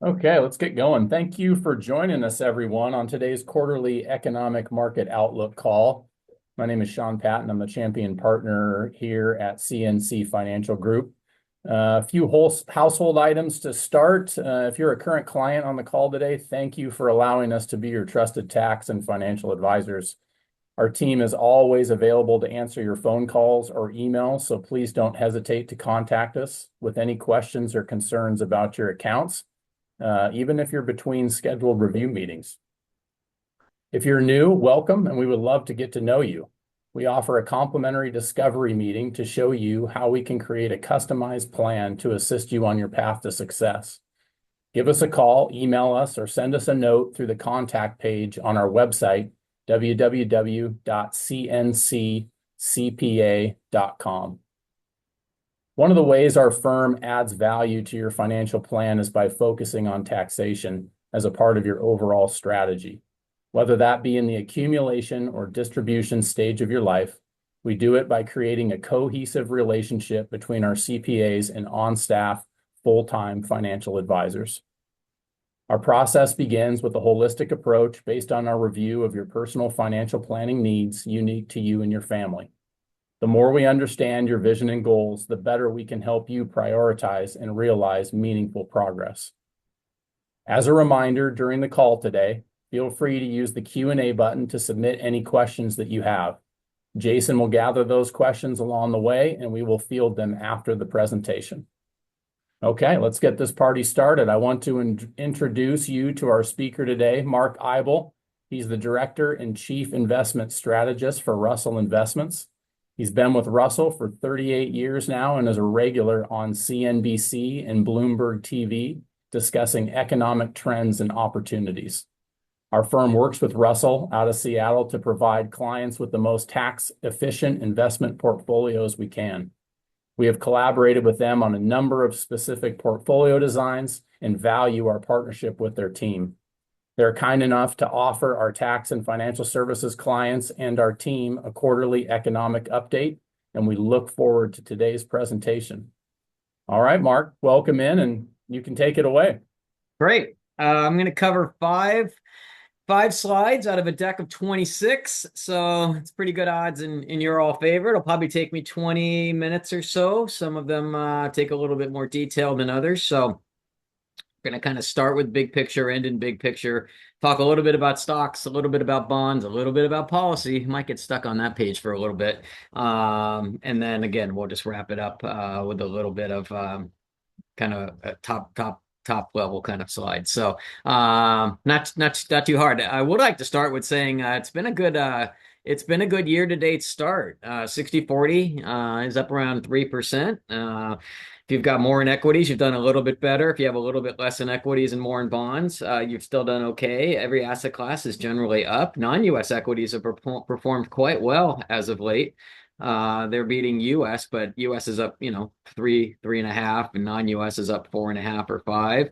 Okay, let's get going. Thank you for joining us, everyone, on today's quarterly economic market outlook call. My name is Sean Patton. I'm the champion partner here at CNC Financial Group. A few household items to start. If you're a current client on the call today, thank you for allowing us to be your trusted tax and financial advisors. Our team is always available to answer your phone calls or emails, so please don't hesitate to contact us with any questions or concerns about your accounts, even if you're between scheduled review meetings. If you're new, welcome, and we would love to get to know you. We offer a complimentary discovery meeting to show you how we can create a customized plan to assist you on your path to success. Give us a call, email us, or send us a note through the contact page on our website, www.cnccpa.com. One of the ways our firm adds value to your financial plan is by focusing on taxation as a part of your overall strategy. Whether that be in the accumulation or distribution stage of your life, we do it by creating a cohesive relationship between our CPAs and on-staff full-time financial advisors. Our process begins with a holistic approach based on our review of your personal financial planning needs unique to you and your family. The more we understand your vision and goals, the better we can help you prioritize and realize meaningful progress. As a reminder, during the call today, feel free to use the Q&A button to submit any questions that you have. Jason will gather those questions along the way, and we will field them after the presentation. Okay, let's get this party started. I want to introduce you to our speaker today, Mark Eibel. He's the Director and Chief Investment Strategist for Russell Investments. He's been with Russell for 38 years now and is a regular on CNBC and Bloomberg TV discussing economic trends and opportunities. Our firm works with Russell out of Seattle to provide clients with the most tax-efficient investment portfolios we can. We have collaborated with them on a number of specific portfolio designs and value our partnership with their team. They're kind enough to offer our tax and financial services clients and our team a quarterly economic update, and we look forward to today's presentation. All right, Mark, welcome in, and you can take it away. Great. I'm going to cover five slides out of a deck of 26, so it's pretty good odds in your all favor. It'll probably take me 20 minutes or so. Some of them take a little bit more detail than others, so we're going to kind of start with big picture, end in big picture, talk a little bit about stocks, a little bit about bonds, a little bit about policy. Might get stuck on that page for a little bit. And then again, we'll just wrap it up with a little bit of kind of a top level kind of slide. So not too hard. I would like to start with saying it's been a good year to date start. 60-40 is up around 3%. If you've got more in equities, you've done a little bit better. If you have a little bit less in equities and more in bonds, you've still done okay. Every asset class is generally up. Non-US equities have performed quite well as of late. They're beating US, but US is up, 3.5, and non-US is up 4.5 or 5.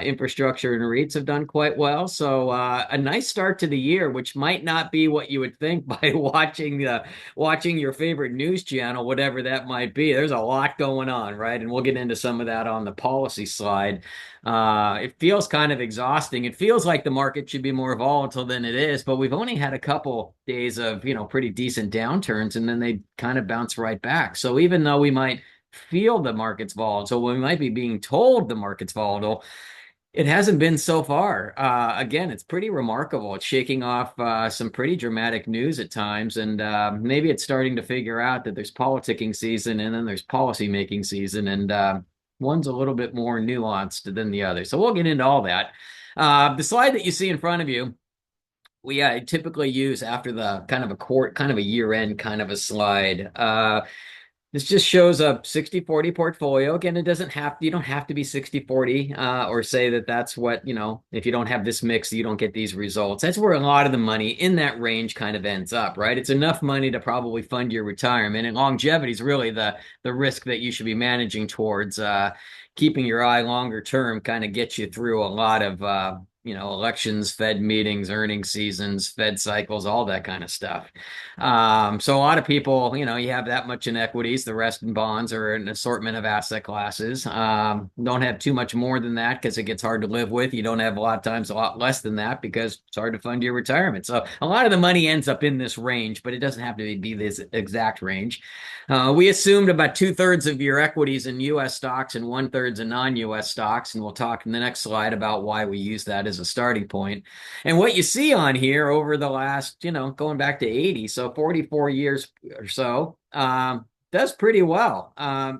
Infrastructure and REITs have done quite well. So a nice start to the year, which might not be what you would think by watching your favorite news channel, whatever that might be. There's a lot going on, right? And we'll get into some of that on the policy slide. It feels kind of exhausting. It feels like the market should be more volatile than it is, but we've only had a couple days of, pretty decent downturns, and then they kind of bounce right back. So even though we might feel the market's volatile, we might be being told the market's volatile, it hasn't been so far. Again, it's pretty remarkable. It's shaking off some pretty dramatic news at times, and maybe it's starting to figure out that there's politicking season and then there's policy making season, and one's a little bit more nuanced than the other. So we'll get into all that. The slide that you see in front of you, we typically use after the kind of a year-end kind of a slide. This just shows a 60-40 portfolio. Again, you don't have to be 60-40 or say that that's what, if you don't have this mix, you don't get these results. That's where a lot of the money in that range kind of ends up, right? It's enough money to probably fund your retirement, and longevity is really the risk that you should be managing towards. Keeping your eye longer term kind of gets you through a lot of elections, Fed meetings, earnings seasons, Fed cycles, all that kind of stuff. So a lot of people, you have that much in equities, the rest in bonds or an assortment of asset classes. Don't have too much more than that because it gets hard to live with. You don't have a lot of times a lot less than that because it's hard to fund your retirement. So a lot of the money ends up in this range, but it doesn't have to be this exact range. We assumed about 2/3 of your equities in US stocks and 1/3 in non-US stocks. And we'll talk in the next slide about why we use that as a starting point. And what you see on here over the last, going back to 80, so 44 years or so, does pretty well.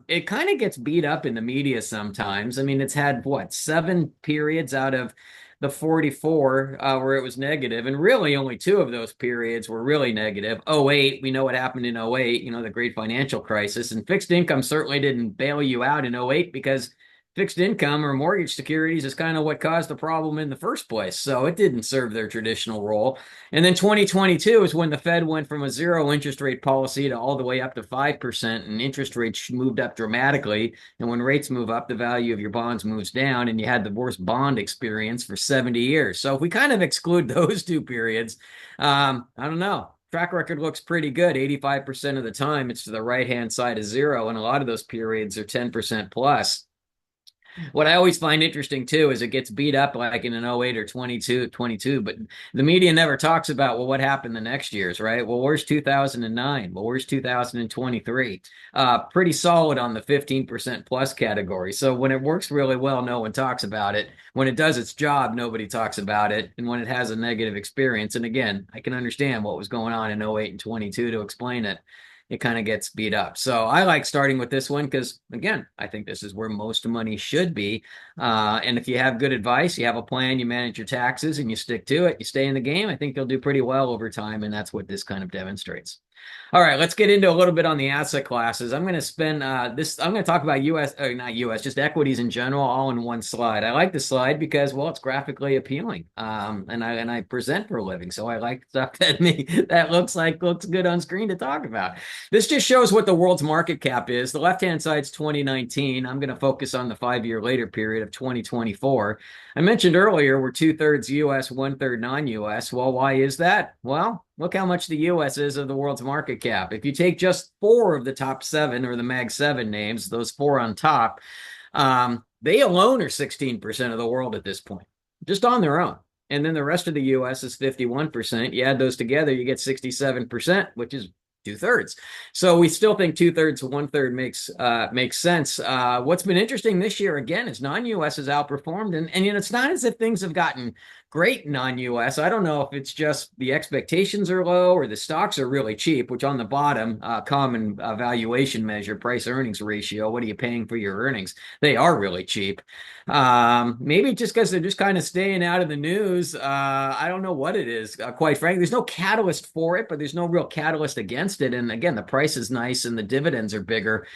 It kind of gets beat up in the media sometimes. I mean, it's had what, 7 periods out of the 44 where it was negative, and really only 2 of those periods were really negative. '08, we know what happened in '08, the great financial crisis, and fixed income certainly didn't bail you out in '08 because fixed income or mortgage securities is kind of what caused the problem in the first place. So it didn't serve their traditional role. And then 2022 is when the Fed went from a zero interest rate policy to all the way up to 5%, and interest rates moved up dramatically. And when rates move up, the value of your bonds moves down, and you had the worst bond experience for 70 years. So if we kind of exclude those 2 periods, I don't know. Track record looks pretty good. 85% of the time, it's to the right-hand side of zero, and a lot of those periods are 10% plus. What I always find interesting too is it gets beat up like in an '08 or 22, but the media never talks about, well, what happened the next years, right? Well, where's 2009? Well, where's 2023? Pretty solid on the 15% plus category. So when it works really well, no one talks about it. When it does its job, nobody talks about it. And when it has a negative experience, and again, I can understand what was going on in '08 and 22 to explain it, it kind of gets beat up. So I like starting with this one because, again, I think this is where most money should be. And if you have good advice, you have a plan, you manage your taxes, and you stick to it, you stay in the game, I think you'll do pretty well over time. And that's what this kind of demonstrates. All right, let's get into a little bit on the asset classes. I'm going to spend I'm going to talk about US, not US, just equities in general, all in one slide. I like this slide because, well, it's graphically appealing. And I present for a living. So I like stuff that looks good on screen to talk about. This just shows what the world's market cap is. The left-hand side's 2019. I'm going to focus on the 5-year later period of 2024. I mentioned earlier we're 2/3 US, 1/3 non-US. Well, why is that? Well, look how much the US is of the world's market cap. If you take just 4 of the top 7 or the Mag 7 names, those 4 on top, they alone are 16% of the world at this point, just on their own. And then the rest of the US is 51%. You add those together, you get 67%, which is 2/3. So we still think 2/3 to 1/3 makes sense. What's been interesting this year again is non-US has outperformed, and it's not as if things have gotten great non-US. I don't know if it's just the expectations are low or the stocks are really cheap, which on the bottom, common valuation measure, price earnings ratio, what are you paying for your earnings? They are really cheap. Maybe just because they're just kind of staying out of the news. I don't know what it is, quite frankly. There's no catalyst for it, but there's no real catalyst against it. And again, the price is nice and the dividends are bigger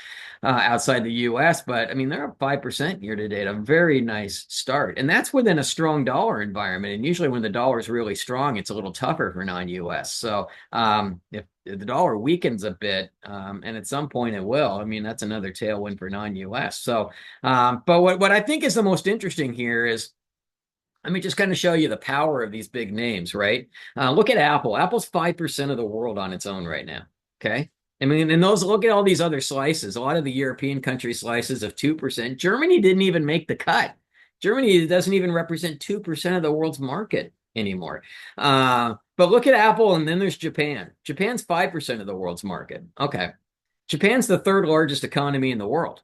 outside the US, but I mean, they're up 5% year to date, a very nice start. And that's within a strong dollar environment. And usually when the dollar is really strong, it's a little tougher for non-US. So if the dollar weakens a bit, and at some point it will, I mean, that's another tailwind for non-US. So, but what I think is the most interesting here is, let me just kind of show you the power of these big names, right? Look at Apple. Apple's 5% of the world on its own right now. Okay. I mean, and look at all these other slices. A lot of the European country slices of 2%. Germany didn't even make the cut. Germany doesn't even represent 2% of the world's market anymore. But look at Apple, and then there's Japan. Japan's 5% of the world's market. Okay. Japan's the 3rd largest economy in the world.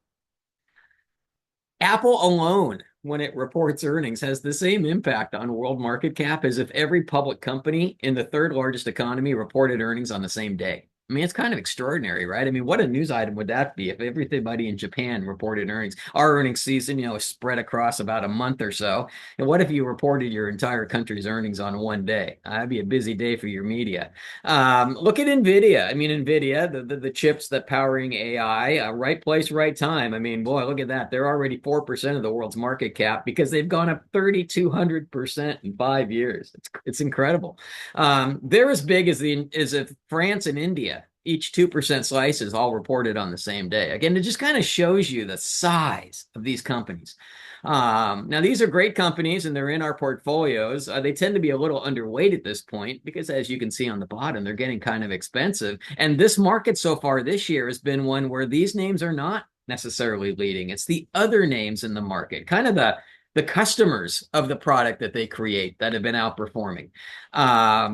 Apple alone, when it reports earnings, has the same impact on world market cap as if every public company in the 3rd largest economy reported earnings on the same day. I mean, it's kind of extraordinary, right? I mean, what a news item would that be if everybody in Japan reported earnings? Our earnings season, is spread across about a month or so. And what if you reported your entire country's earnings on one day? That'd be a busy day for your media. Look at NVIDIA. I mean, NVIDIA, the chips that powering AI, right place, right time. I mean, boy, look at that. They're already 4% of the world's market cap because they've gone up 3,200% in 5 years. It's incredible. They're as big as if France and India, each 2% slices all reported on the same day. Again, it just kind of shows you the size of these companies. Now, these are great companies and they're in our portfolios. They tend to be a little underweight at this point because, as you can see on the bottom, they're getting kind of expensive. And this market so far this year has been one where these names are not necessarily leading. It's the other names in the market, kind of the customers of the product that they create that have been outperforming,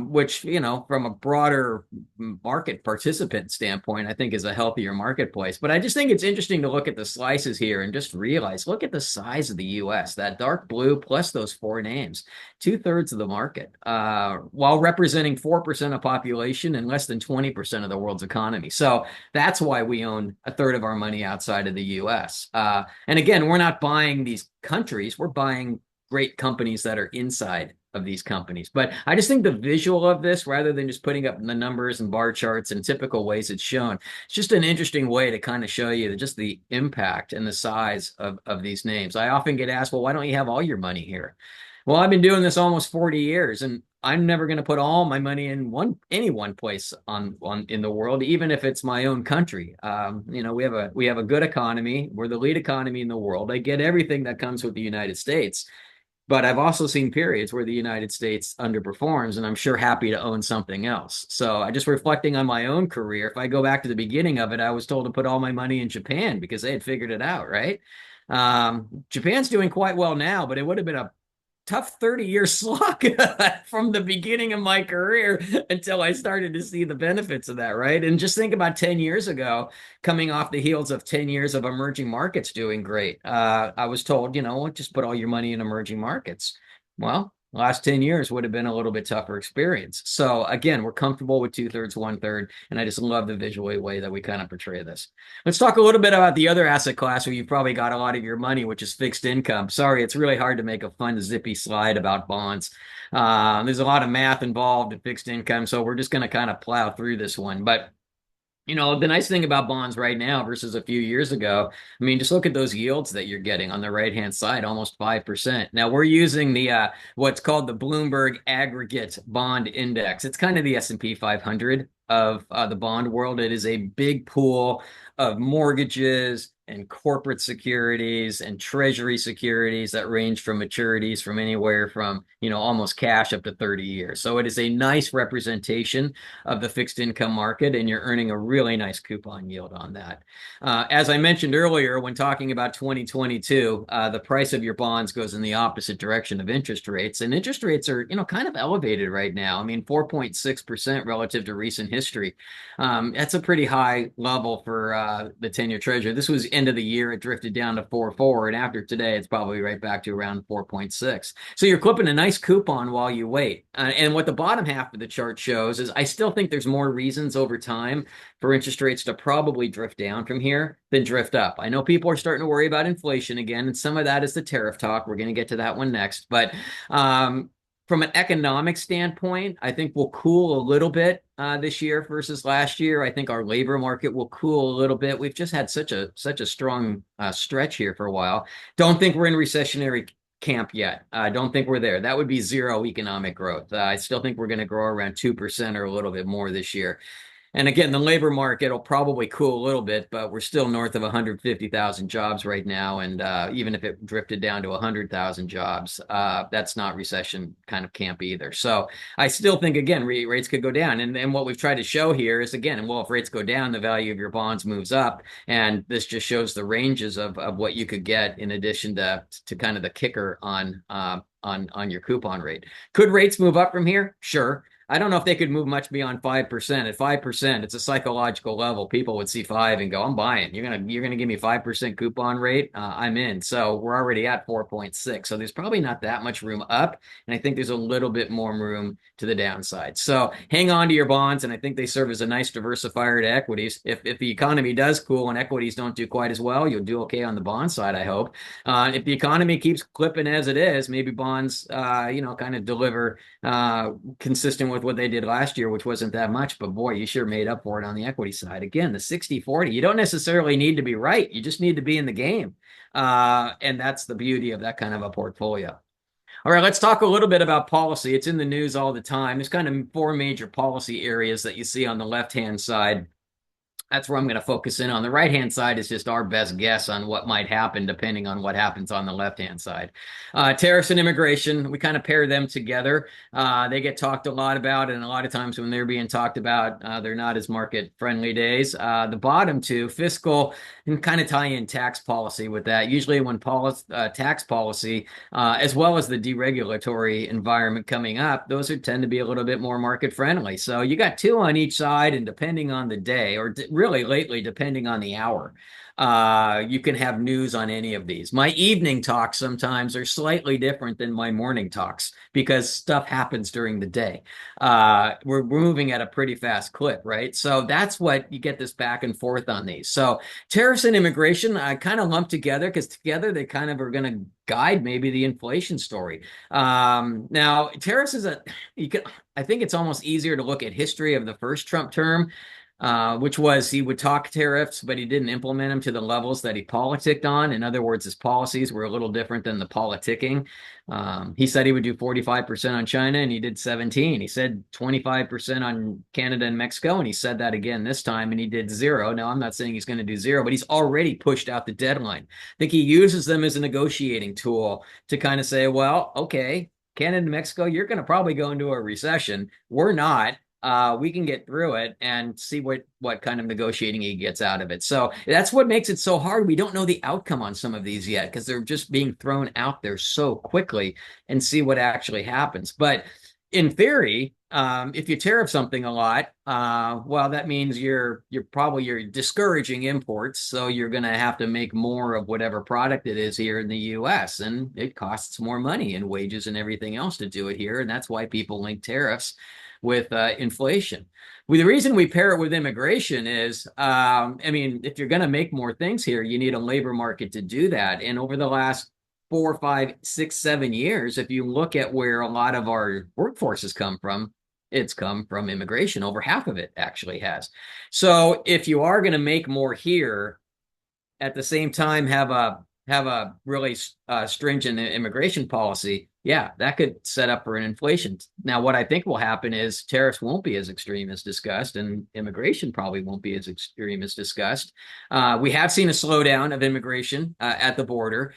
which, from a broader market participant standpoint, I think is a healthier marketplace. But I just think it's interesting to look at the slices here and just realize, look at the size of the US, that dark blue plus those four names, two-thirds of the market, while representing 4% of population and less than 20% of the world's economy. So that's why we own a third of our money outside of the US. And again, we're not buying these countries, we're buying great companies that are inside of these companies. But I just think the visual of this, rather than just putting up the numbers and bar charts and typical ways it's shown, it's just an interesting way to kind of show you just the impact and the size of these names. I often get asked, well, why don't you have all your money here? Well, I've been doing this almost 40 years, and I'm never going to put all my money in any one place on in the world, even if it's my own country. We have a good economy. We're the lead economy in the world. I get everything that comes with the United States, but I've also seen periods where the United States underperforms, and I'm sure happy to own something else. So I just reflecting on my own career. If I go back to the beginning of it, I was told to put all my money in Japan because they had figured it out, right? Japan's doing quite well now, but it would have been a tough 30-year slog from the beginning of my career until I started to see the benefits of that, right? And just think about 10 years ago, coming off the heels of 10 years of emerging markets doing great. I was told, just put all your money in emerging markets. Well, last 10 years would have been a little bit tougher experience. So again, we're comfortable with two-thirds, one-third, and I just love the visual way that we kind of portray this. Let's talk a little bit about the other asset class where you've probably got a lot of your money, which is fixed income. Sorry, it's really hard to make a fun, zippy slide about bonds. There's a lot of math involved in fixed income, so we're just going to kind of plow through this one. But the nice thing about bonds right now versus a few years ago, I mean, just look at those yields that you're getting on the right-hand side, almost 5%. Now we're using the what's called the Bloomberg Aggregate Bond Index. It's kind of the S&P 500 of the bond world. It is a big pool of mortgages and corporate securities and treasury securities that range from maturities from anywhere from, almost cash up to 30 years. So it is a nice representation of the fixed income market, and you're earning a really nice coupon yield on that. As I mentioned earlier, when talking about 2022, the price of your bonds goes in the opposite direction of interest rates, and interest rates are, kind of elevated right now. I mean, 4.6% relative to recent history. That's a pretty high level for the 10-year treasury. This was end of the year, it drifted down to 4.4, and after today, it's probably right back to around 4.6. So you're clipping a nice coupon while you wait. And what the bottom half of the chart shows is I still think there's more reasons over time for interest rates to probably drift down from here than drift up. I know people are starting to worry about inflation again, and some of that is the tariff talk. We're going to get to that one next. But from an economic standpoint, I think we'll cool a little bit this year versus last year. I think our labor market will cool a little bit. We've just had such a strong stretch here for a while. Don't think we're in recessionary camp yet. I don't think we're there. That would be zero economic growth. I still think we're going to grow around 2% or a little bit more this year. And again, the labor market will probably cool a little bit, but we're still north of 150,000 jobs right now. And even if it drifted down to 100,000 jobs, that's not recession kind of camp either. So I still think, again, rates could go down. And what we've tried to show here is, again, well, if rates go down, the value of your bonds moves up. And this just shows the ranges of what you could get in addition to kind of the kicker on your coupon rate. Could rates move up from here? Sure. I don't know if they could move much beyond 5%. At 5%, it's a psychological level. People would see 5 and go, I'm buying. You're gonna give me 5% coupon rate. I'm in. So we're already at 4.6. So there's probably not that much room up. And I think there's a little bit more room to the downside. So hang on to your bonds. And I think they serve as a nice diversifier to equities. If the economy does cool and equities don't do quite as well, you'll do okay on the bond side, I hope. If the economy keeps clipping as it is, maybe bonds, kind of deliver consistent with what they did last year, which wasn't that much, but boy, you sure made up for it on the equity side. Again, the 60-40, you don't necessarily need to be right. You just need to be in the game. And that's the beauty of that kind of a portfolio. All right, let's talk a little bit about policy. It's in the news all the time. There's kind of 4 major policy areas that you see on the left-hand side. that's where I'm going to focus in on. The right-hand side is just our best guess on what might happen depending on what happens on the left-hand side. Tariffs and immigration, we kind of pair them together. They get talked a lot about, and a lot of times when they're being talked about, they're not as market-friendly days. The bottom two, fiscal, and kind of tie in tax policy with that. Usually when tax policy, as well as the deregulatory environment coming up, those are tend to be a little bit more market-friendly. So you got two on each side, and depending on the day, or really lately, depending on the hour, you can have news on any of these. My evening talks sometimes are slightly different than my morning talks because stuff happens during the day. We're moving at a pretty fast clip, right? So that's what you get this back and forth on these. So tariffs and immigration, I kind of lump together because together they kind of are going to guide maybe the inflation story. Now, tariffs is I think it's almost easier to look at history of the first Trump term, which was he would talk tariffs, but he didn't implement them to the levels that he politicked on. In other words, his policies were a little different than the politicking. He said he would do 45% on China, and he did 17. He said 25% on Canada and Mexico, and he said that again this time, and he did zero. Now, I'm not saying he's going to do zero, but he's already pushed out the deadline. I think he uses them as a negotiating tool to kind of say, well, okay, Canada and Mexico, you're going to probably go into a recession. We're not. We can get through it and see what kind of negotiating he gets out of it. So that's what makes it so hard. We don't know the outcome on some of these yet because they're just being thrown out there so quickly and see what actually happens. But in theory, if you tariff something a lot, well, that means you're discouraging imports. So you're going to have to make more of whatever product it is here in the U.S. And it costs more money and wages and everything else to do it here. And that's why people link tariffs with inflation. Well, the reason we pair it with immigration is, I mean, if you're going to make more things here, you need a labor market to do that. And over the last 4, 5, 6, 7 years, if you look at where a lot of our workforce has come from, it's come from immigration. Over half of it actually has. So if you are going to make more here, at the same time have a really stringent immigration policy, yeah, that could set up for an inflation. Now, what I think will happen is tariffs won't be as extreme as discussed, and immigration probably won't be as extreme as discussed. We have seen a slowdown of immigration at the border.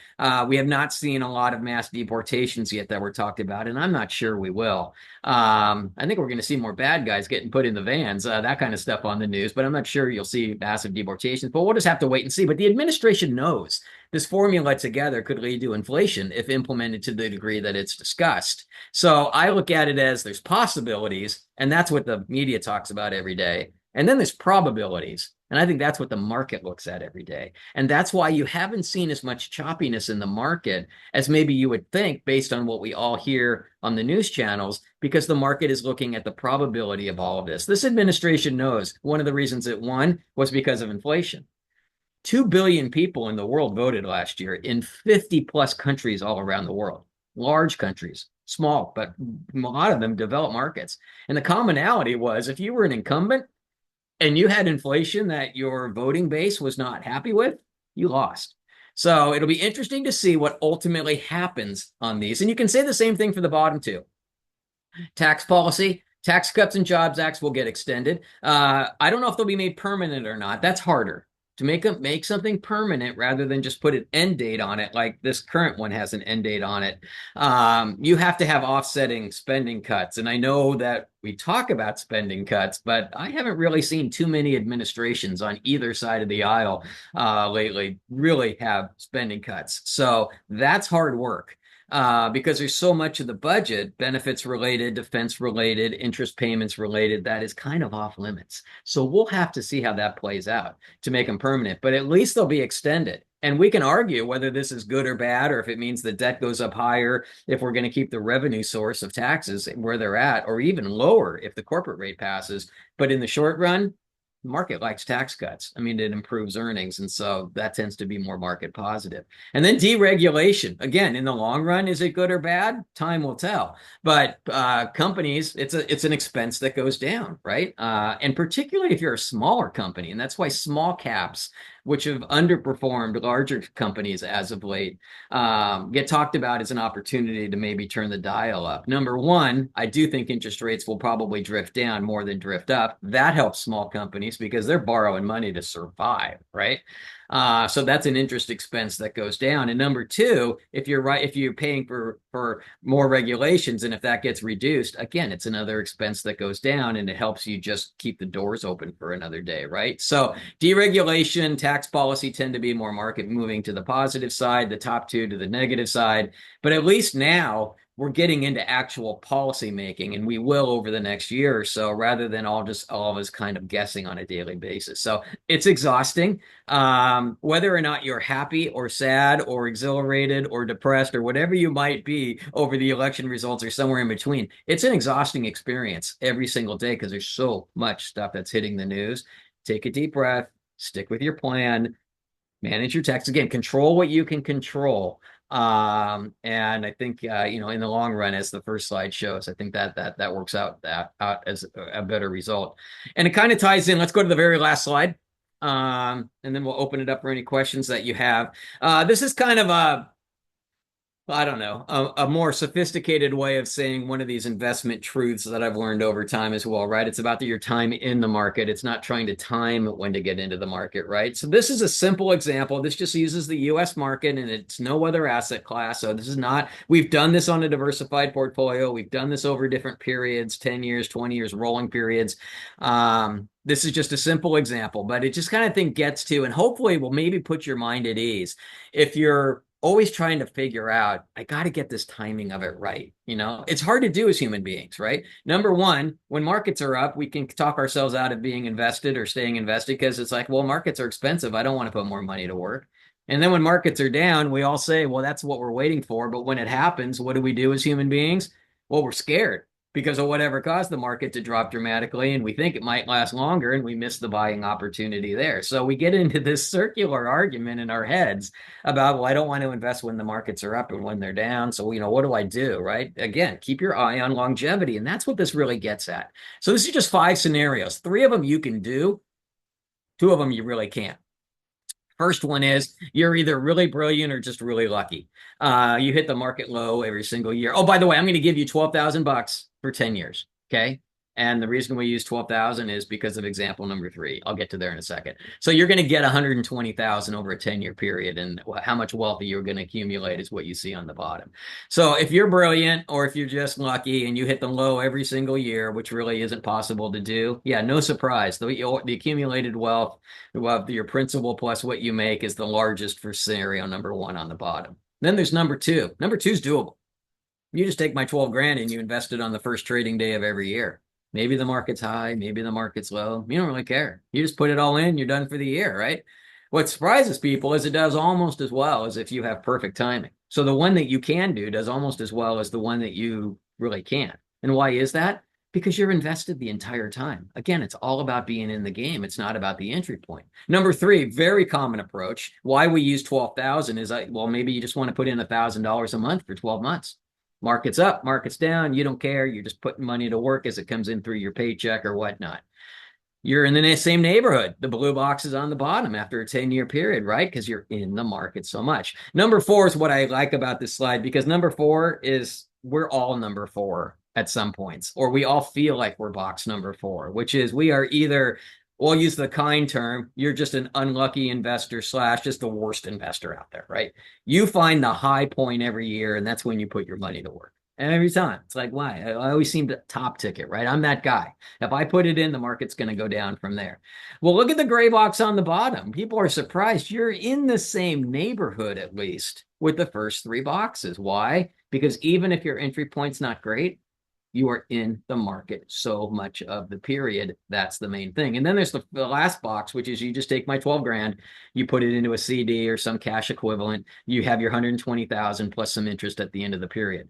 We have not seen a lot of mass deportations yet that were talked about, and I'm not sure we will. I think we're going to see more bad guys getting put in the vans, that kind of stuff on the news, but I'm not sure you'll see massive deportations. But we'll just have to wait and see. But the administration knows this formula together could lead to inflation if implemented to the degree that it's discussed. So I look at it as there's possibilities, and that's what the media talks about every day. And then there's probabilities. And I think that's what the market looks at every day. And that's why you haven't seen as much choppiness in the market as maybe you would think based on what we all hear on the news channels, because the market is looking at the probability of all of this. This administration knows one of the reasons it won was because of inflation. 2 billion people in the world voted last year in 50 plus countries all around the world, large countries, small, but a lot of them developed markets. And the commonality was if you were an incumbent and you had inflation that your voting base was not happy with, you lost. So it'll be interesting to see what ultimately happens on these. And you can say the same thing for the bottom two. Tax policy, Tax Cuts and Jobs Acts will get extended. I don't know if they'll be made permanent or not. That's harder to make something permanent rather than just put an end date on it, like this current one has an end date on it. You have to have offsetting spending cuts. And I know that we talk about spending cuts, but I haven't really seen too many administrations on either side of the aisle lately really have spending cuts. So that's hard work. Because there's so much of the budget, benefits related, defense related, interest payments related, that is kind of off limits. So we'll have to see how that plays out to make them permanent, but at least they'll be extended. And we can argue whether this is good or bad, or if it means the debt goes up higher, if we're going to keep the revenue source of taxes where they're at, or even lower if the corporate rate passes. But in the short run, the market likes tax cuts. I mean, it improves earnings. And so that tends to be more market positive. And then deregulation. Again, in the long run, is it good or bad? Time will tell. But companies, it's an expense that goes down, right? And particularly if you're a smaller company. And that's why small caps which have underperformed larger companies as of late, get talked about as an opportunity to maybe turn the dial up. Number one, I do think interest rates will probably drift down more than drift up. That helps small companies because they're borrowing money to survive, right? So that's an interest expense that goes down. And number two, if you're paying for more regulations, and if that gets reduced, again, it's another expense that goes down, and it helps you just keep the doors open for another day, right? So deregulation, tax policy tend to be more market moving to the positive side, the top two to the negative side. But at least now we're getting into actual policy making, and we will over the next year or so, rather than all of us kind of guessing on a daily basis. So it's exhausting. Whether or not you're happy or sad or exhilarated or depressed or whatever you might be over the election results or somewhere in between, it's an exhausting experience every single day because there's so much stuff that's hitting the news. Take a deep breath, stick with your plan, manage your tax. Again, control what you can control. And I think in the long run, as the first slide shows, I think that works out as a better result. And it kind of ties in. Let's go to the very last slide. And then we'll open it up for any questions that you have. This is kind of I don't know, a more sophisticated way of saying one of these investment truths that I've learned over time as well, right? It's about your time in the market. It's not trying to time when to get into the market, right? So this is a simple example. This just uses the US market and it's no other asset class. So this is not, we've done this on a diversified portfolio. We've done this over different periods, 10 years, 20 years, rolling periods. This is just a simple example, but it just kind of think gets to, and hopefully will maybe put your mind at ease. If you're always trying to figure out, I got to get this timing of it right. It's hard to do as human beings, right? Number one, when markets are up, we can talk ourselves out of being invested or staying invested because it's like, well, markets are expensive. I don't want to put more money to work. And then when markets are down, we all say, well, that's what we're waiting for. But when it happens, what do we do as human beings? Well, we're scared because of whatever caused the market to drop dramatically, and we think it might last longer, and we miss the buying opportunity there. So we get into this circular argument in our heads about, well, I don't want to invest when the markets are up and when they're down. So, what do I do, right? Again, keep your eye on longevity, and that's what this really gets at. So this is just 5 scenarios. 3 of them you can do, 2 of them you really can't. First one is you're either really brilliant or just really lucky. You hit the market low every single year. Oh, by the way, I'm going to give you $12,000 for 10 years. Okay. And the reason we use 12,000 is because of example number 3. I'll get to there in a second. So you're going to get 120,000 over a 10-year period, and how much wealth you're going to accumulate is what you see on the bottom. So if you're brilliant or if you're just lucky and you hit them low every single year, which really isn't possible to do, yeah, no surprise. The accumulated wealth, your principal plus what you make is the largest for scenario number 1 on the bottom. Then there's number 2. Number 2 is doable. You just take my 12 grand and you invest it on the first trading day of every year. Maybe the market's high, maybe the market's low. You don't really care. You just put it all in, you're done for the year, right? What surprises people is it does almost as well as if you have perfect timing. So the one that you can do does almost as well as the one that you really can't. And why is that? Because you're invested the entire time. Again, it's all about being in the game. It's not about the entry point. Number 3, very common approach. Why we use 12,000 is, well, maybe you just want to put in $1,000 a month for 12 months. Market's up, market's down, you don't care. You're just putting money to work as it comes in through your paycheck or whatnot. You're in the same neighborhood. The blue box is on the bottom after a 10-year period, right? Because you're in the market so much. Number 4 is what I like about this slide, because number 4 is we're all number 4 at some points, or we all feel like we're box number 4, which is we are either, we'll use the kind term, you're just an unlucky investor / just the worst investor out there, right? You find the high point every year, and that's when you put your money to work. And every time, it's like, why? I always seem to top ticket, right? I'm that guy. If I put it in, the market's going to go down from there. Well, look at the gray box on the bottom. People are surprised. You're in the same neighborhood, at least, with the first 3 boxes. Why? Because even if your entry point's not great, you are in the market so much of the period. That's the main thing. And then there's the last box, which is you just take my 12 grand, you put it into a CD or some cash equivalent, you have your 120,000 plus some interest at the end of the period.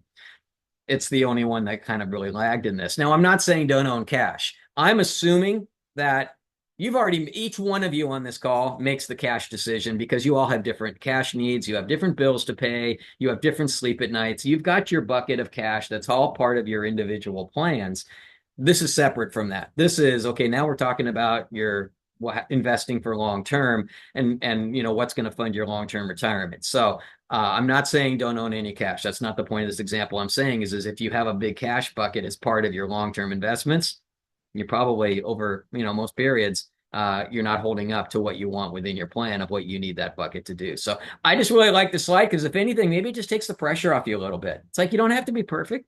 It's the only one that kind of really lagged in this. Now, I'm not saying don't own cash. I'm assuming that each one of you on this call makes the cash decision because you all have different cash needs. You have different bills to pay. You have different sleep at nights. You've got your bucket of cash. That's all part of your individual plans. This is separate from that. This is, okay, now we're talking about your investing for long term, and what's going to fund your long term retirement. So I'm not saying don't own any cash. That's not the point of this example. I'm saying is if you have a big cash bucket as part of your long term investments, you're probably over most periods. You're not holding up to what you want within your plan of what you need that bucket to do. So I just really like the slide because if anything, maybe it just takes the pressure off you a little bit. It's like you don't have to be perfect,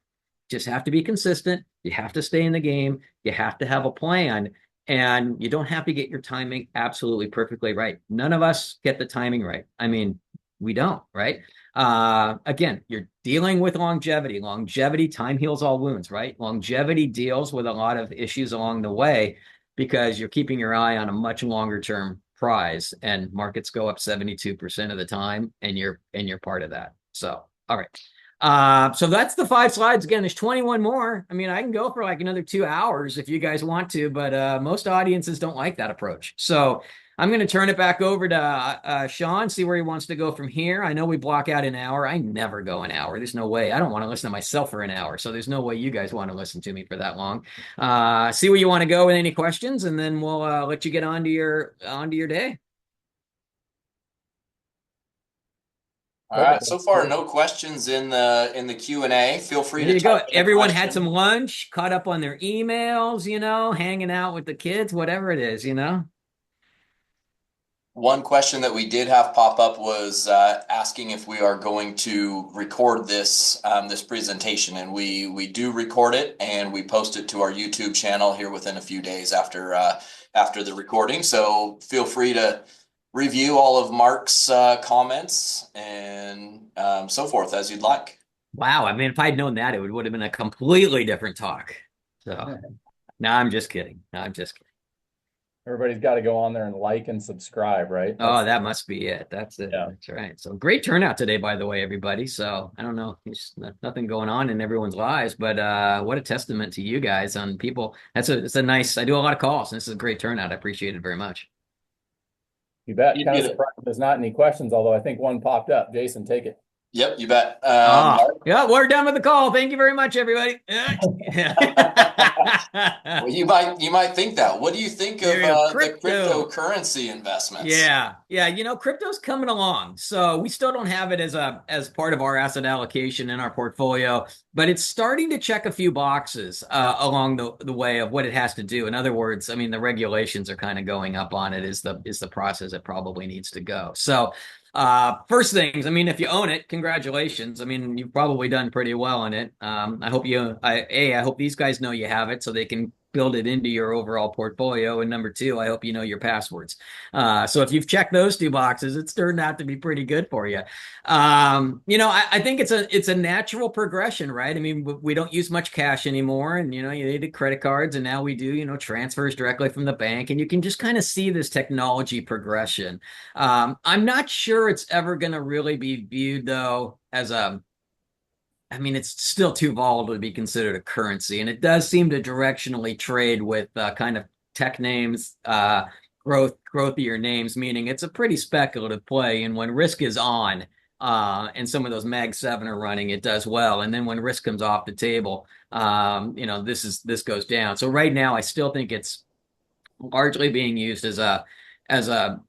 just have to be consistent. You have to stay in the game. You have to have a plan, and you don't have to get your timing absolutely perfectly right. None of us get the timing right. I mean, we don't, right? Again, you're dealing with longevity. Longevity, time heals all wounds, right? Longevity deals with a lot of issues along the way because you're keeping your eye on a much longer term prize, and markets go up 72% of the time, and you're part of that. So, all right. So that's the 5 slides. Again, there's 21 more. I mean, I can go for like another 2 hours if you guys want to, but most audiences don't like that approach. So I'm going to turn it back over to Sean, see where he wants to go from here. I know we block out an hour. I never go an hour. There's no way. I don't want to listen to myself for an hour. So there's no way you guys want to listen to me for that long. See where you want to go with any questions, and then we'll let you get onto your day. All right. So far, no questions in the Q&A. Feel free There to you go. type in a Everyone had question. some lunch, caught up on their emails, hanging out with the kids, whatever it is. One question that we did have pop up was asking if we are going to record this presentation, and we do record it, and we post it to our YouTube channel here within a few days after the recording. So feel free to review all of Mark's comments and so forth as you'd like. Wow. I mean, if I'd known that, it would have been a completely different talk. So, no, I'm just kidding. No, I'm just kidding. Everybody's got to go on there and like and subscribe, right? Oh, that must be it. That's it. Yeah. That's right. So great turnout today, by the way, everybody. So I don't know, there's nothing going on in everyone's lives, but what a testament to you guys on people. It's a nice. I do a lot of calls, and this is a great turnout. I appreciate it very much. You bet. You Kind of did it. surprised there's not any questions, although I think one popped up. Jason, take it. Yep, you bet. Yeah, we're done with the call. Thank you very much, everybody. Well, you might think that. What do you think of the Crypto. cryptocurrency investments? Yeah. Crypto's coming along. So we still don't have it as part of our asset allocation in our portfolio, but it's starting to check a few boxes along the way of what it has to do. In other words, I mean, the regulations are kind of going up on it is the process it probably needs to go. So first things, I mean, if you own it, congratulations. I mean, you've probably done pretty well on it. I hope these guys know you have it so they can build it into your overall portfolio. And number two, I hope you know your passwords. So if you've checked those 2 boxes, it's turned out to be pretty good for you. I think it's a natural progression, right? I mean, we don't use much cash anymore, and you needed credit cards, and now we do, transfers directly from the bank, and you can just kind of see this technology progression. I'm not sure it's ever going to really be viewed though as I mean, it's still too volatile to be considered a currency, and it does seem to directionally trade with kind of tech names, growthier names, meaning it's a pretty speculative play. And when risk is on, and some of those Mag 7 are running, it does well. And then when risk comes off the table, this goes down. So right now, I still think it's largely being used as a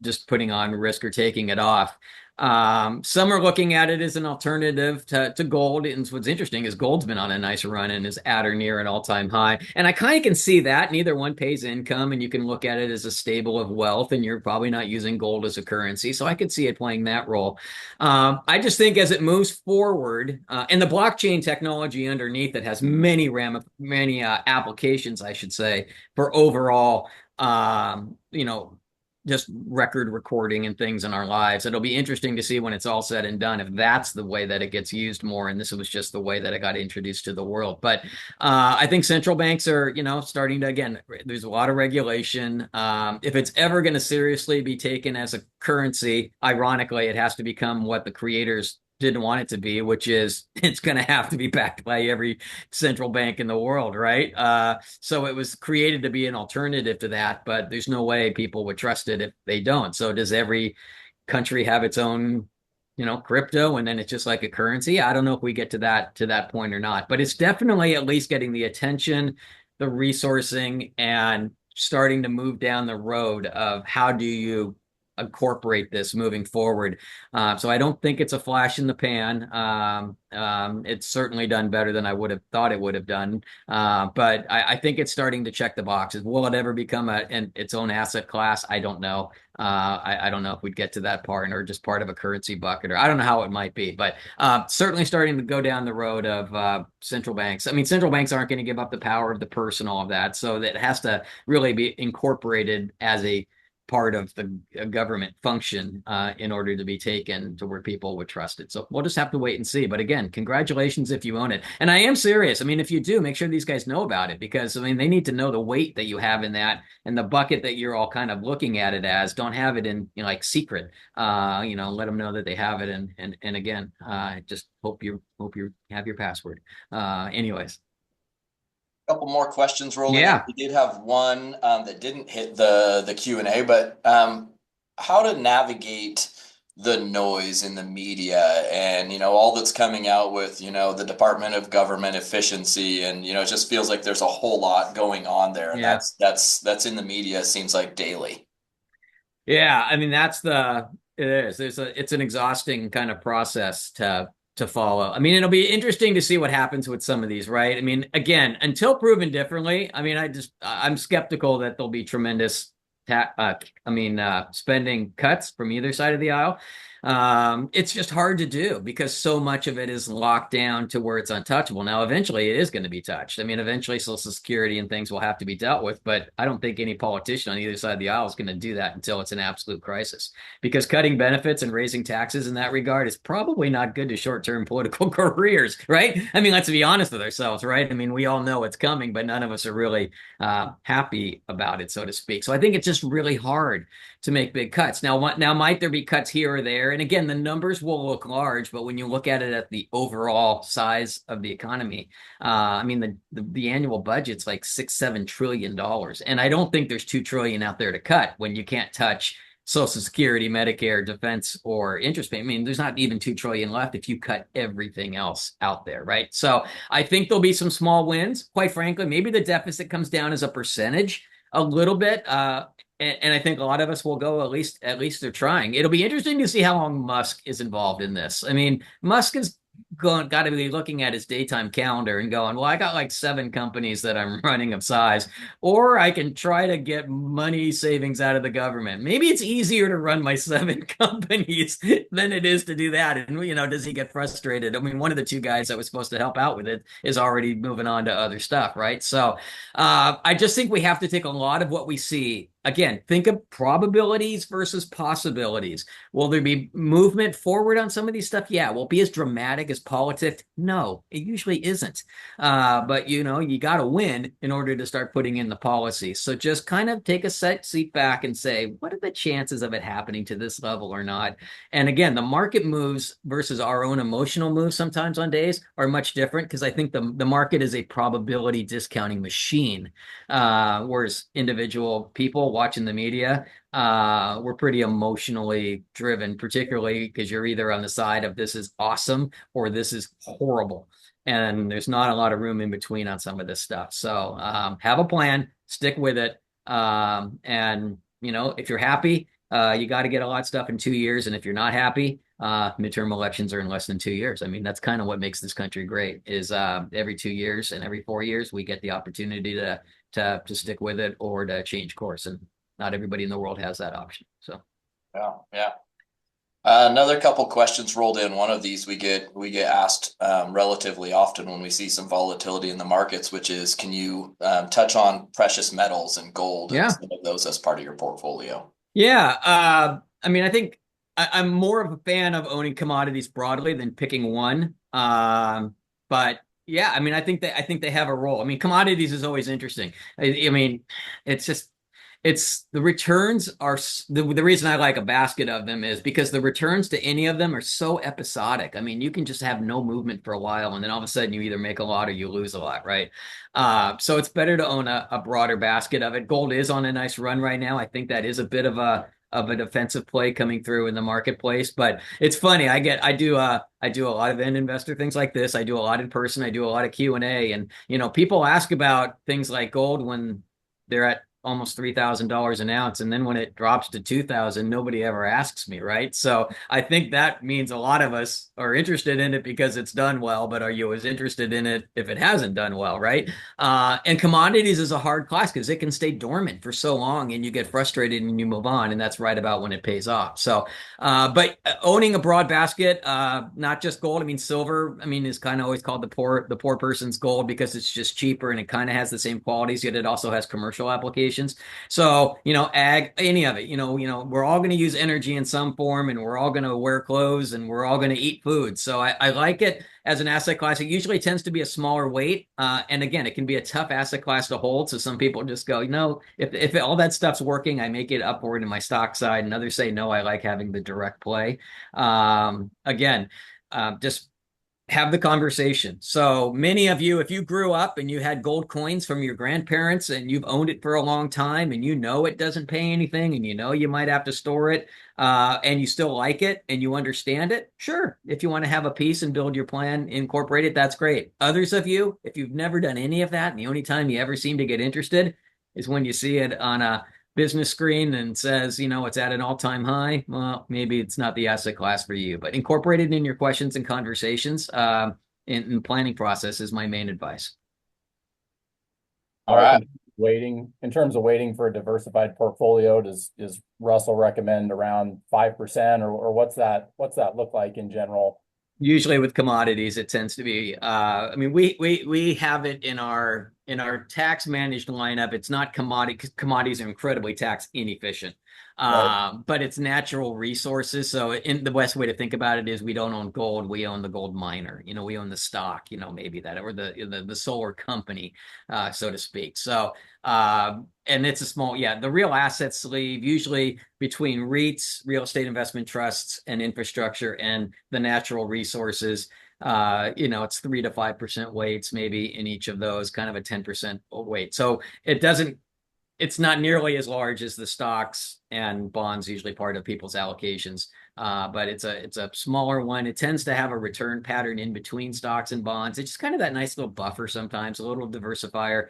just putting on risk or taking it off. Some are looking at it as an alternative to gold. And what's interesting is gold's been on a nice run and is at or near an all-time high. And I kind of can see that. Neither one pays income, and you can look at it as a stable of wealth, and you're probably not using gold as a currency. So I could see it playing that role. I just think as it moves forward, and the blockchain technology underneath it has many applications, I should say, for overall, just record recording and things in our lives. It'll be interesting to see when it's all said and done if that's the way that it gets used more, and this was just the way that it got introduced to the world. But I think central banks are starting to, again, there's a lot of regulation. If it's ever going to seriously be taken as a currency, ironically it has to become what the creators didn't want it to be, which is it's going to have to be backed by every central bank in the world, right? So it was created to be an alternative to that, but there's no way people would trust it if they don't. So does every country have its own, crypto, and then it's just like a currency? I don't know if we get to that point or not, but it's definitely at least getting the attention, the resourcing, and starting to move down the road of how do you incorporate this moving forward. So I don't think it's a flash in the pan. It's certainly done better than I would have thought it would have done. But I think it's starting to check the boxes. Will it ever become its own asset class? I don't know. I don't know if we'd get to that part or just part of a currency bucket, or I don't know how it might be, but certainly starting to go down the road of central banks. I mean, central banks aren't going to give up the power of the purse and all of that. So that has to really be incorporated as a part of the government function in order to be taken to where people would trust it. So we'll just have to wait and see. But again, congratulations if you own it. And I am serious. I mean, if you do, make sure these guys know about it, because I mean, they need to know the weight that you have in that, and the bucket that you're all kind of looking at it as. Don't have it in, you know, like secret. Let them know that they have it. And again, just hope you have your password. Anyways. Couple more questions rolling in. Yeah. We did have one that didn't hit the Q&A, but how to navigate the noise in the media and, all that's coming out with, the Department of Government Efficiency, and, it just feels like there's a whole lot going on there. And Yeah. that's in the media, seems like daily. Yeah, I mean it is. It's an exhausting kind of process to follow. I mean, it'll be interesting to see what happens with some of these, right? I mean, again, until proven differently, I mean, I'm skeptical that there'll be tremendous spending cuts from either side of the aisle. It's just hard to do because so much of it is locked down to where it's untouchable. Now, eventually it is going to be touched. I mean, eventually Social Security and things will have to be dealt with, but I don't think any politician on either side of the aisle is going to do that until it's an absolute crisis, because cutting benefits and raising taxes in that regard is probably not good to short-term political careers, right? I mean, let's be honest with ourselves, right? I mean, we all know it's coming, but none of us are really happy about it, so to speak. So I think it's just really hard to make big cuts. Now, might there be cuts here or there? And again, the numbers will look large, but when you look at it at the overall size of the economy, I mean, the annual budget's like $6-7 trillion, and I don't think there's $2 trillion out there to cut when you can't touch Social Security, Medicare, defense, or interest payment. I mean, there's not even $2 trillion left if you cut everything else out there, right? So I think there'll be some small wins. Quite frankly, maybe the deficit comes down as a percentage a little bit. And I think a lot of us will go, at least they're trying. It'll be interesting to see how long Musk is involved in this. I mean, Musk is got to be looking at his daytime calendar and going, well, I got like 7 companies that I'm running of size, or I can try to get money savings out of the government. Maybe it's easier to run my 7 companies than it is to do that. And, does he get frustrated? I mean, one of the 2 guys that was supposed to help out with it is already moving on to other stuff, right? So I just think we have to take a lot of what we see. Again, think of probabilities versus possibilities. Will there be movement forward on some of these stuff? Yeah. Will it be as dramatic as politics? No, it usually isn't. But you got to win in order to start putting in the policy. So just kind of take a seat back and say, what are the chances of it happening to this level or not? And again, the market moves versus our own emotional moves sometimes on days are much different, because I think the market is a probability discounting machine, whereas individual people watching the media, we're pretty emotionally driven, particularly because you're either on the side of this is awesome or this is horrible. And there's not a lot of room in between on some of this stuff. So have a plan, stick with it. And, if you're happy, you got to get a lot of stuff in 2 years. And if you're not happy, midterm elections are in less than 2 years. I mean, that's kind of what makes this country great, is every 2 years and every 4 years, we get the opportunity to stick with it or to change course. And not everybody in the world has that option. So, yeah. Another couple questions rolled in. One of these we get asked relatively often when we see some volatility in the markets, which is, can you touch on precious metals and gold and some of those as part of your portfolio? Yeah. I mean, I think I'm more of a fan of owning commodities broadly than picking one. But yeah, I mean, I think they have a role. I mean, commodities is always interesting. I mean, it's the returns are the reason I like a basket of them is because the returns to any of them are so episodic. I mean, you can just have no movement for a while, and then all of a sudden you either make a lot or you lose a lot, right? So it's better to own a broader basket of it. Gold is on a nice run right now. I think that is a bit of a defensive play coming through in the marketplace. But it's funny. I do a lot of end investor things like this. I do a lot in person. I do a lot of Q&A, and people ask about things like gold when they're at almost $3,000 an ounce. And then when it drops to 2,000, nobody ever asks me, right? So I think that means a lot of us are interested in it because it's done well, but are you as interested in it if it hasn't done well, right? And commodities is a hard class because it can stay dormant for so long and you get frustrated and you move on. And that's right about when it pays off. So, but owning a broad basket, not just gold. I mean, silver, I mean, is kind of always called the poor person's gold because it's just cheaper and it kind of has the same qualities, yet it also has commercial applications. So, ag, any of it, we're all going to use energy in some form and we're all going to wear clothes and we're all going to eat food. So I like it as an asset class. It usually tends to be a smaller weight. And again, it can be a tough asset class to hold. So some people just go, if all that stuff's working, I make it upward in my stock side. And others say, no, I like having the direct play. Again, just have the conversation. So many of you, if you grew up and you had gold coins from your grandparents and you've owned it for a long time and it doesn't pay anything and you might have to store it and you still like it and you understand it, sure. If you want to have a piece and build your plan, incorporate it, that's great. Others of you, if you've never done any of that and the only time you ever seem to get interested is when you see it on a business screen and says, it's at an all-time high, well, maybe it's not the asset class for you, but incorporate it in your questions and conversations in the planning process is my main advice. All right. In terms of waiting for a diversified portfolio, does Russell recommend around 5% or what's that look like in general? Usually with commodities, it tends to be, I mean, we have it in our tax managed lineup. It's not commodities are incredibly tax inefficient. Right. But it's natural resources. So in the best way to think about it is we don't own gold, we own the gold miner. We own the stock, maybe that, or the solar company, so to speak. So and it's a small, the real asset sleeve, usually between REITs, real estate investment trusts, and infrastructure and the natural resources. It's 3 to 5% weights, maybe in each of those, kind of a 10% weight. So it's not nearly as large as the stocks and bonds, usually part of people's allocations. But it's a smaller one. It tends to have a return pattern in between stocks and bonds. It's just kind of that nice little buffer sometimes, a little diversifier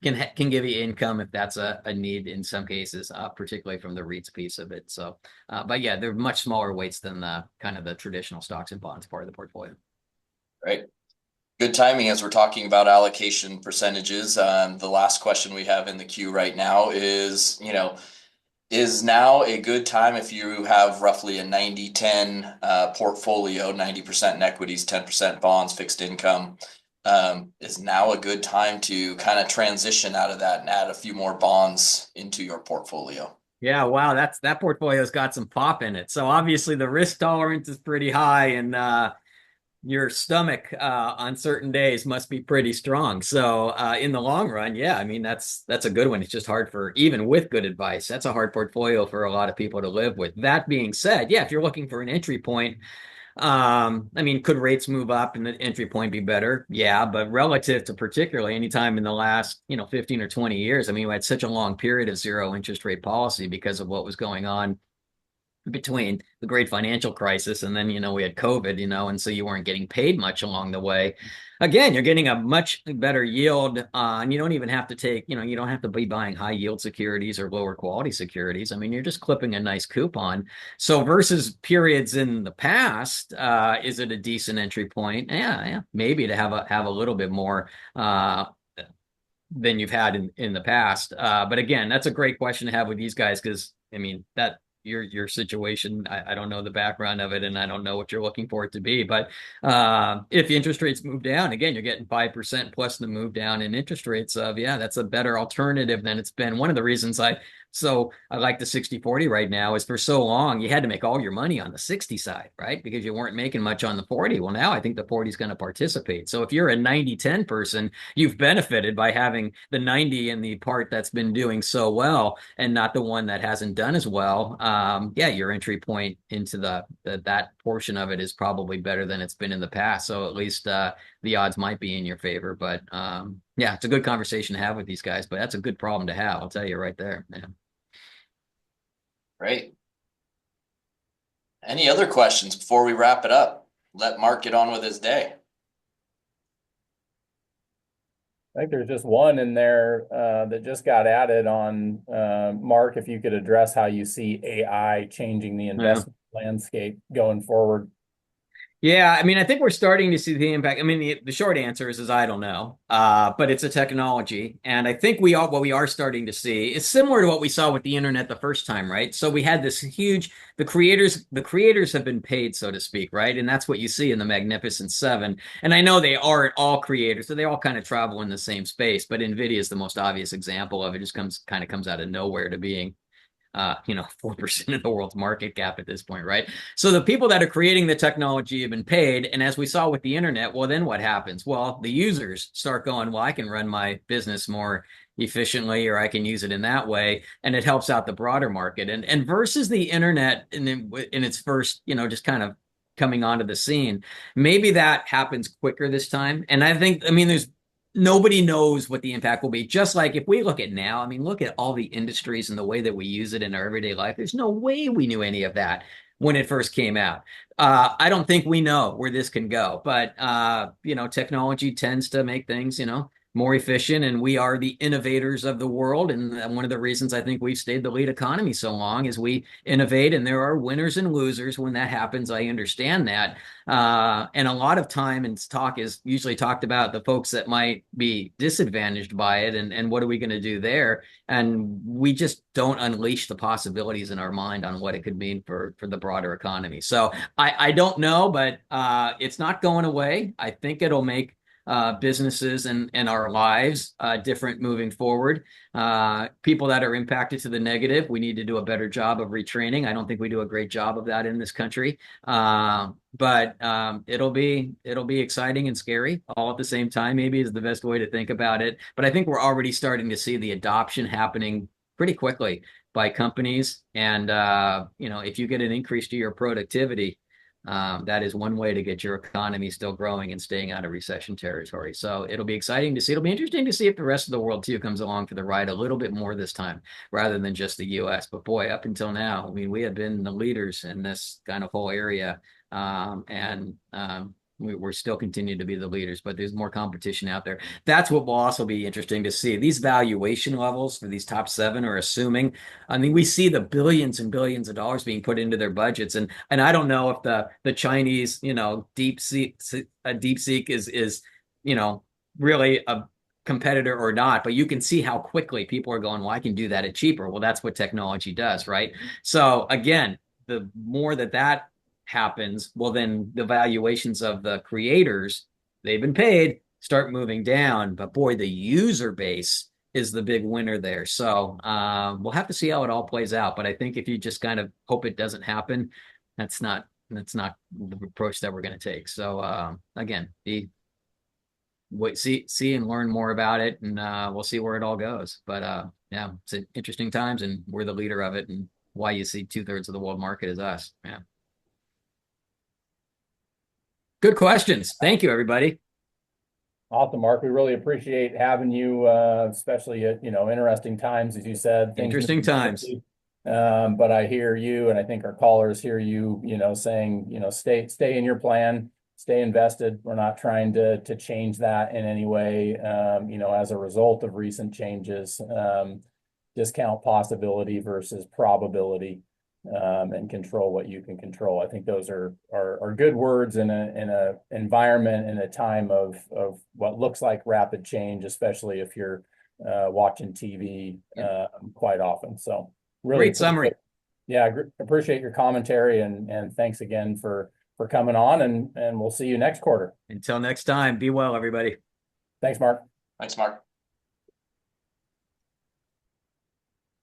can give you income if that's a need in some cases, particularly from the REITs piece of it. So, but yeah, they're much smaller weights than the kind of the traditional stocks and bonds part of the portfolio. Right. Good timing as we're talking about allocation percentages. The last question we have in the queue right now is, is now a good time if you have roughly a 90-10 portfolio, 90% in equities, 10% bonds, fixed income, is now a good time to kind of transition out of that and add a few more bonds into your portfolio? Yeah, wow, that portfolio's got some pop in it. So obviously the risk tolerance is pretty high and your stomach on certain days must be pretty strong. So in the long run, yeah, I mean that's a good one. It's just hard for even with good advice. That's a hard portfolio for a lot of people to live with. That being said, yeah, if you're looking for an entry point, I mean, could rates move up and the entry point be better? Yeah, but relative to particularly any time in the last 15 or 20 years, I mean, we had such a long period of zero interest rate policy because of what was going on between the great financial crisis and then we had COVID, and so you weren't getting paid much along the way. Again, you're getting a much better yield and you don't even have to take, you don't have to be buying high yield securities or lower quality securities. I mean, you're just clipping a nice coupon. So versus periods in the past, is it a decent entry point? Yeah, maybe to have a little bit more than you've had in the past. But again, that's a great question to have with these guys because I mean that your situation, I don't know the background of it and I don't know what you're looking for it to be, but if interest rates move down again, you're getting 5% plus the move down in interest rates that's a better alternative than it's been. One of the reasons I like the 60-40 right now is for so long you had to make all your money on the 60 side, right? Because you weren't making much on the 40. Well, now I think the 40 is going to participate. So if you're a 90-10 person, you've benefited by having the 90 in the part that's been doing so well and not the one that hasn't done as well. Your entry point into that portion of it is probably better than it's been in the past. So at least the odds might be in your favor. But it's a good conversation to have with these guys. But that's a good problem to have. I'll tell you right there, man. Great. Any other questions before we wrap it up? Let Mark get on with his day. I think there's just one in there that just got added on. Mark, if you could address how you see AI changing the Yeah. investment landscape going forward. Yeah, I mean, I think we're starting to see the impact. I mean, the short answer is I don't know, but it's a technology, and I think what we are starting to see is similar to what we saw with the internet the first time, right? So we had this huge the creators have been paid, so to speak, right? And that's what you see in the Magnificent Seven. And I know they aren't all creators, so they all kind of travel in the same space, but Nvidia is the most obvious example of it. Just comes out of nowhere to being 4% of the world's market cap at this point, right? So the people that are creating the technology have been paid. And as we saw with the internet, well, then what happens? Well, the users start going, well, I can run my business more efficiently, or I can use it in that way. And it helps out the broader market. And versus the internet in its first, just kind of coming onto the scene, maybe that happens quicker this time. And I mean, nobody knows what the impact will be. Just like if we look at now, I mean, look at all the industries and the way that we use it in our everyday life. There's no way we knew any of that when it first came out. I don't think we know where this can go, but technology tends to make things, more efficient, and we are the innovators of the world. And one of the reasons I think we've stayed the lead economy so long is we innovate, and there are winners and losers when that happens. I understand that. And a lot of time and talk is usually talked about the folks that might be disadvantaged by it, and what are we going to do there? And we just don't unleash the possibilities in our mind on what it could mean for the broader economy. So I don't know, but it's not going away. I think it'll make businesses and our lives different moving forward. People that are impacted to the negative, we need to do a better job of retraining. I don't think we do a great job of that in this country. But it'll be exciting and scary all at the same time, maybe is the best way to think about it. But I think we're already starting to see the adoption happening pretty quickly by companies. And if you get an increase to your productivity, that is one way to get your economy still growing and staying out of recession territory. So it'll be exciting to see. It'll be interesting to see if the rest of the world too comes along for the ride a little bit more this time, rather than just the US. But boy, up until now, I mean, we have been the leaders in this kind of whole area. We're still continuing to be the leaders, but there's more competition out there. That's what will also be interesting to see. These valuation levels for these top seven are assuming. I mean, we see the billions and billions of dollars being put into their budgets, and I don't know if the Chinese, DeepSeek is really a competitor or not, but you can see how quickly people are going, well, I can do that at cheaper. Well, that's what technology does, right? So again, the more that happens, well, then the valuations of the creators, they've been paid, start moving down. But boy, the user base is the big winner there. So we'll have to see how it all plays out. But I think if you just kind of hope it doesn't happen, that's not the approach that we're going to take. So again, see and learn more about it, and we'll see where it all goes. But yeah, it's interesting times, and we're the leader of it, and why you see 2/3 of the world market is us. Yeah. Good questions. Thank you, everybody. Awesome, Mark. We really appreciate having you, especially at, interesting times, as you said. Interesting times. But I hear you, and I think our callers hear you, saying, stay in your plan, stay invested. We're not trying to change that in any way, as a result of recent changes. Discount possibility versus probability. And control what you can control. I think those are good words in a environment, in a time of what looks like rapid change, especially if you're watching TV quite often. So really great summary. Yeah, appreciate your commentary, and thanks again for coming on, and we'll see you next quarter. Until next time, be well, everybody. Thanks, Mark. Thanks, Mark.